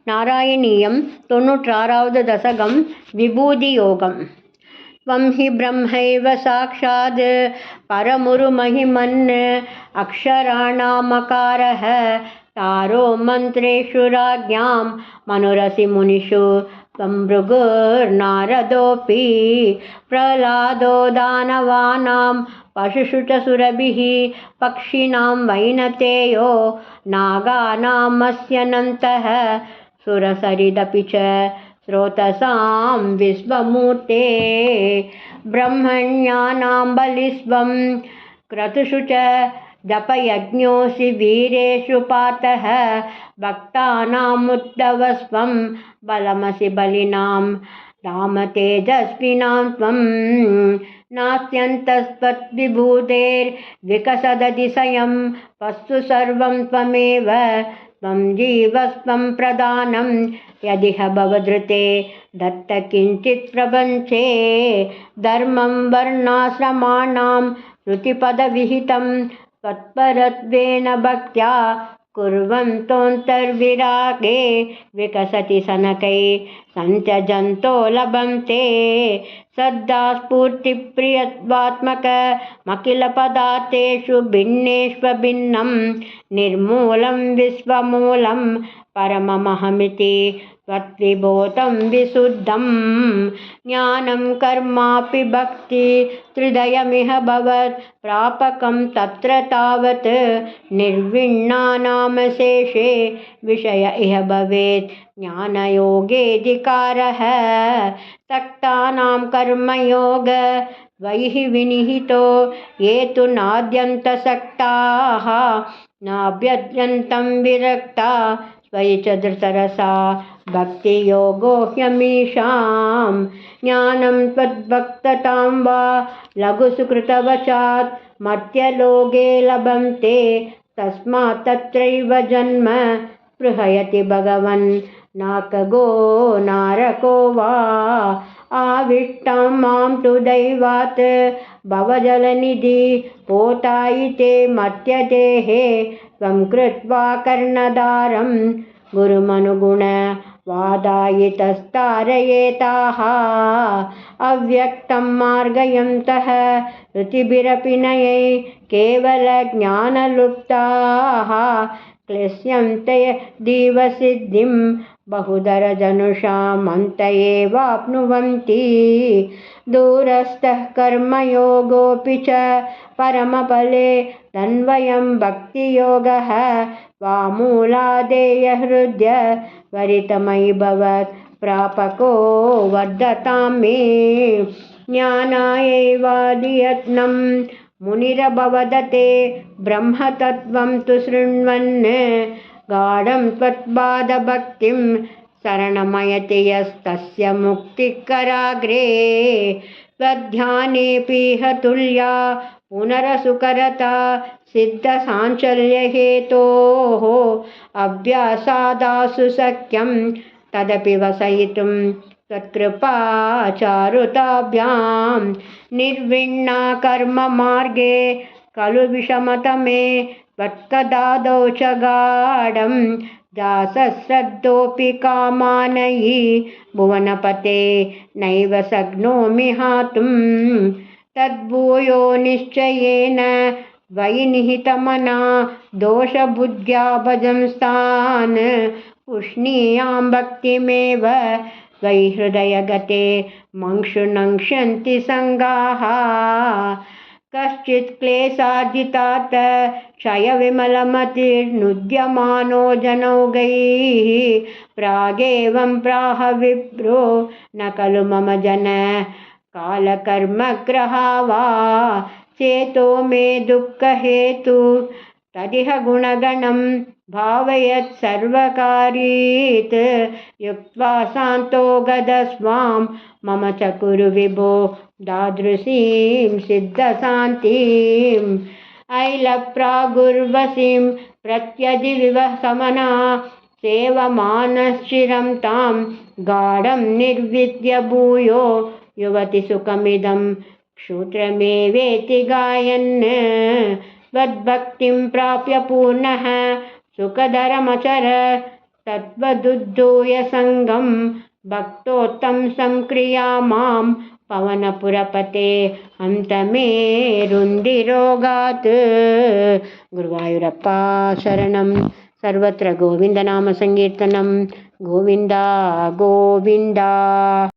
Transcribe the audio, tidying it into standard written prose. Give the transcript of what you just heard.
नारायणीयं 96வது दशकं विभूतियोगम्। त्वं हि ब्रह्मैव साक्षात् परमुरुमहिमन् अक्षराणामकारः तारो मन्त्रेषु राज्ञां मनुरसि मुनिषु त्वं भृगुर्नारदोऽपि प्रह्लादो दानवानां पशुषु च सुरभिः पक्षिणां वैनतेयो नागानामस्यनन्तः सुरसरिदपि च स्रोतसां विश्वमूर्ते ब्रह्मण्यानां बलिस्वं क्रतुषु च जपयज्ञोऽसि वीरेषु पातः भक्तानामुद्धवस्वं बलमसि बलिनां रामतेजस्विनां त्वं नास्त्यन्तस्त्वद्विभूतेर्विकसदतिशयं वस्तु सर्वं त्वमेव त्वं जीवस्त्वं प्रधानं यदिह भवधृते दत्त किञ्चित् प्रपञ्चे धर्मं वर्णाश्रमाणां श्रुतिपदविहितं त्वत्परत्वेन भक्त्या कुर्वन्तोऽन्तर्विरागे विकसति शनकै सन्त्यजन्तो लभन्ते सद्दा स्फूर्तिप्रियत्वात्मकमखिलपदार्थेषु भिन्नेष्वभिन्नं निर्मूलं विश्वमूलं परममहमिति त्वद्विभूतं विशुद्धं ज्ञानं कर्मापि भक्ति त्रिदयमिह भवत् प्रापकं तत्र तावत् निर्विण्णानामशेषे विषय इह भवेत् ज्ञानयोगेऽधिकारः सक्तानां कर्मयोग वैः विनिहितो ये तु नाद्यन्तसक्ताः नाभ्यद्यन्तं विरक्ता स्वयि च धृतरसा भक्तियोगो ह्यमीषां ज्ञानं त्वद्भक्ततां वा लघुसुकृतवशात् मर्त्यलोके लभन्ते तस्मात् तत्रैव जन्म स्पृहयति भगवन् नाकगो नारको वा आविष्टां मां तु दैवात् भवजलनिधि पोतायिते मर्त्यदेहे त्वं कृत्वा कर्णधारं गुरुमनुगुण वादायितस्तारयेताः अव्यक्तं मार्गयन्तः ऋतिभिरपि नयै केवलज्ञानलुप्ताः क्लिश्यन्ते दिवसिद्धिं बहुधरजनुषामन्त एवाप्नुवन्ति दूरस्थः कर्मयोगोऽपि च परमफले तन्वयं भक्तियोगः वामूलादेयहृद्य वरितमयि भवत् प्रापको वर्धतां मे ज्ञानायैवादियत्नं मुनिरभवदते ब्रह्मतत्त्वं तु शृण्वन् गाढं त्वत्पादभक्तिं शरणमयति यस्तस्य मुक्तिकराग्रे त्वद्ध्यानेऽपीह तुल्या पुनरसुकरता सिद्धसाञ्चल्यहेतोः अभ्यासादासु शक्यं तदपि वसयितुं त्वत्कृपाचारुताभ्यां निर्विण्णा कर्ममार्गे खलु विषमतमे त्वत्कदादौ च गाढं दासश्रद्धोऽपि कामानयि भुवनपते नैव शक्नोमि हातुं तद्भूयो निश्चयेन वै निहितमना दोषबुद्ध्या भजंस्तान् पुष्णीयां भक्तिमेव वै हृदयगते मंशुनङ्क्ष्यन्ति संगाः कश्चित् क्लेशार्जितात् क्षयविमलमतिर्नुद्यमानो जनौघैः प्रागेवं प्राह विप्रो न खलु मम जन कालकर्मग्रहा वा चेतो मे दुःखहेतु तदिह गुणगणं भावयत् सर्वकारीत् युक्त्वा शान्तो गदस्वां मम च कुरु विभो दादृशीं सिद्धशान्तिम् ऐलप्रागुर्वशीं प्रत्यधिविवसमना सेवमानश्चिरं तां गाढं निर्विद्य भूयो युवति सुखमिदं क्षुद्रमेवेति गायन् त्वद्भक्तिं प्राप्य पूर्णः सुखधरमचर तद्वदुद्धूय संगम भक्तोत्तम संक्रिया मां पवनपुरपते हंतमेरुन्दिरोगात्। गुरुवायूरप्पा शरणं। सर्वत्र गोविन्दनाम संकीर्तनं। गोविन्दा गोविन्दा।